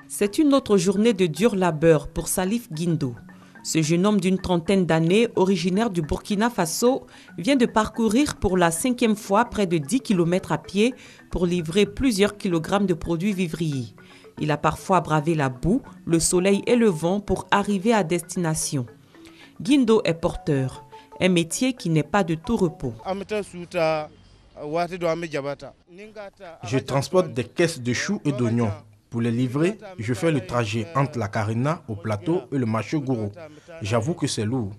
C'est une autre journée de dur labeur pour Salif Guindo. Ce jeune homme d'une trentaine d'années, originaire du Burkina Faso, vient de parcourir pour la 5e fois près de 10 km à pied pour livrer plusieurs kilogrammes de produits vivriers. Il a parfois bravé la boue, le soleil et le vent pour arriver à destination. Guindo est porteur, un métier qui n'est pas de tout repos. Je transporte des caisses de choux et d'oignons. Pour les livrer, je fais le trajet entre la Carina au plateau et le marché Gourou. J'avoue que c'est lourd.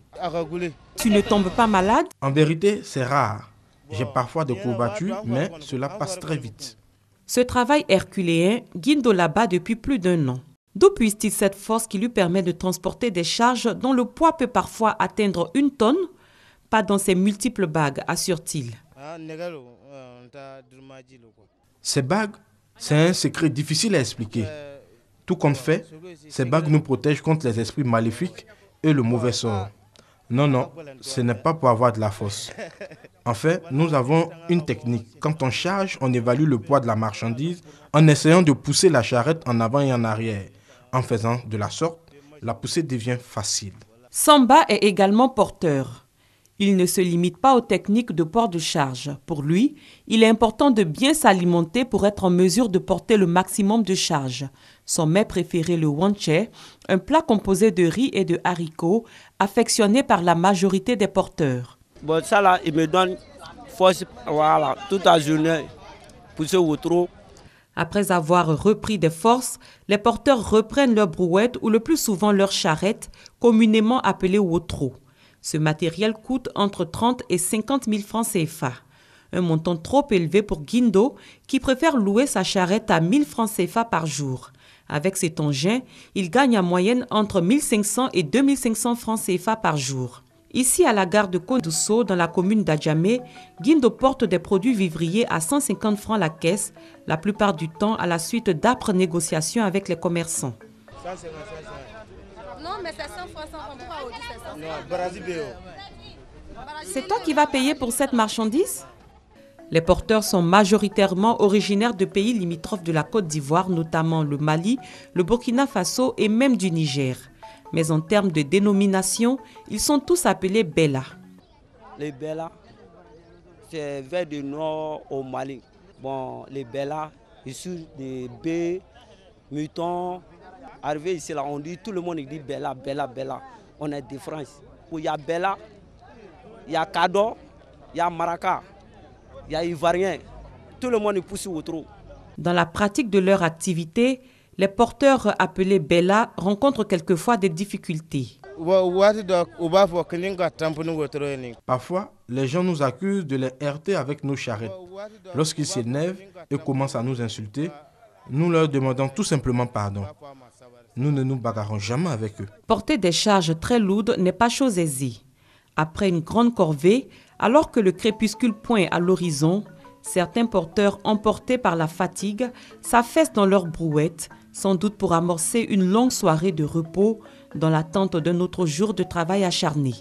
Tu ne tombes pas malade? En vérité, c'est rare. J'ai parfois des courbatures, mais cela passe très vite. Ce travail herculéen, Guindo l'abat depuis plus d'1 an. D'où puise-t-il cette force qui lui permet de transporter des charges dont le poids peut parfois atteindre 1 tonne? Pas dans ses multiples bagues, assure-t-il. Ces bagues, c'est un secret difficile à expliquer. Tout compte fait, ces bagues nous protègent contre les esprits maléfiques et le mauvais sort. Non, ce n'est pas pour avoir de la force. En fait, nous avons une technique. Quand on charge, on évalue le poids de la marchandise en essayant de pousser la charrette en avant et en arrière. En faisant de la sorte, la poussée devient facile. Samba est également porteur. Il ne se limite pas aux techniques de port de charge. Pour lui, il est important de bien s'alimenter pour être en mesure de porter le maximum de charge. Son mets préféré, le wanche, un plat composé de riz et de haricots, affectionné par la majorité des porteurs. Bon, ça là, il me donne force, voilà, toute la journée, pousser au trot. Après avoir repris des forces, les porteurs reprennent leur brouette ou le plus souvent leur charrette, communément appelée wotro. Ce matériel coûte entre 30 et 50 000 francs CFA. Un montant trop élevé pour Guindo, qui préfère louer sa charrette à 1 000 francs CFA par jour. Avec cet engin, il gagne en moyenne entre 1 500 et 2 500 francs CFA par jour. Ici, à la gare de Kodousso, dans la commune d'Adjamé, Guindo porte des produits vivriers à 150 francs la caisse, la plupart du temps à la suite d'âpres négociations avec les commerçants. Non, mais c'est 100 francs, on pourra aussi, c'est 100. C'est toi qui vas payer pour cette marchandise? Les porteurs sont majoritairement originaires de pays limitrophes de la Côte d'Ivoire, notamment le Mali, le Burkina Faso et même du Niger. Mais en termes de dénomination, ils sont tous appelés Bella. Les Bella, c'est vers du nord au Mali. Bon, les Bella, issus des baies, moutons. Arrivé ici, là, on dit, tout le monde dit Bella, Bella, Bella. On est de France. Il y a Bella, il y a Kado, il y a Maraka, il y a Ivoirien. Tout le monde pousse au trou. Dans la pratique de leur activité, les porteurs appelés Bella rencontrent quelquefois des difficultés. Parfois, les gens nous accusent de les heurter avec nos charrettes. Lorsqu'ils s'énervent et commencent à nous insulter, nous leur demandons tout simplement pardon. Nous ne nous bagarrons jamais avec eux. Porter des charges très lourdes n'est pas chose aisée. Après une grande corvée, alors que le crépuscule pointe à l'horizon, certains porteurs, emportés par la fatigue, s'affaissent dans leur brouette, sans doute pour amorcer une longue soirée de repos dans l'attente d'un autre jour de travail acharné.